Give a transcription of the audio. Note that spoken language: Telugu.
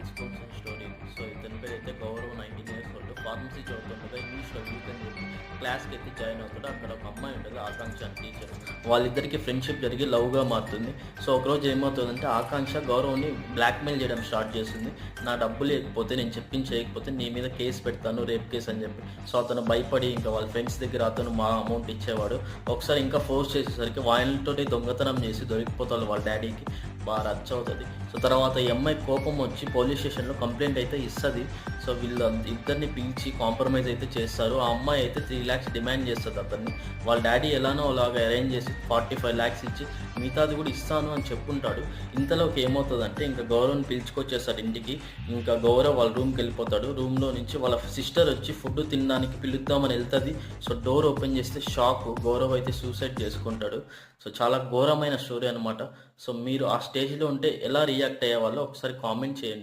తెలుసుకోవాల్సిన స్టోరీ. సో ఇతని పేరైతే గౌరవ్, 19 ఇయర్స్ ఓల్డ్. ఫార్మసీ చదువుతుండగా ఇంగ్లీష్లో వీక్ అని చెప్పి క్లాస్కి అయితే జాయిన్ అవుతాడు. అక్కడ ఒక అమ్మాయి ఉంటుంది, ఆకాంక్ష అని టీచర్. వాళ్ళిద్దరికి ఫ్రెండ్షిప్ జరిగి లవ్గా మారుతుంది. సో ఒకరోజు ఏమవుతుందంటే ఆకాంక్ష గౌరవ్ని బ్లాక్మెయిల్ చేయడం స్టార్ట్ చేస్తుంది. నా డబ్బులు లేకపోతే, నేను చెప్పింది చేయకపోతే నీ మీద కేసు పెడతాను, రేప్ కేసు అని చెప్పి. సో అతను భయపడి ఇంకా వాళ్ళ ఫ్రెండ్స్ దగ్గర అతను మా అమౌంట్ ఇచ్చేవాడు. ఒకసారి ఇంకా ఫోర్స్ చేసేసరికి వాళ్ళతో దొంగతనం చేసి దొరికిపోతాడు వాళ్ళ డాడీకి. బాగా రచ్చ అవుతుంది. సో తర్వాత ఈ అమ్మాయి కోపం వచ్చి పోలీస్ స్టేషన్లో కంప్లైంట్ అయితే ఇస్తుంది. సో వీళ్ళు ఇద్దరిని పిలిచి కాంప్రమైజ్ అయితే చేస్తారు. ఆ అమ్మాయి అయితే 3 lakhs డిమాండ్ చేస్తుంది అతన్ని. వాళ్ళ డాడీ ఎలానో అలాగ అరేంజ్ చేసి 45 lakhs ఇచ్చి మిగతాది కూడా ఇస్తాను అని చెప్పుంటాడు. ఇంతలోకి ఏమవుతుందంటే ఇంకా గౌరవ్ని పిలుచుకొచ్చేస్తాడు ఇంటికి. ఇంకా గౌరవ్ వాళ్ళ రూమ్కి వెళ్ళిపోతాడు. రూమ్లో నుంచి వాళ్ళ సిస్టర్ వచ్చి ఫుడ్ తినడానికి పిలుద్దామని వెళ్తుంది. సో డోర్ ఓపెన్ చేస్తే షాక్, గౌరవ్ అయితే సూసైడ్ చేసుకుంటాడు. సో చాలా ఘోరమైన స్టోరీ అనమాట. సో మీరు ఆ స్టేజ్లో ఉంటే ఎలా రియాక్ట్ అయ్యేవాళ్ళో ఒకసారి కామెంట్ చేయండి.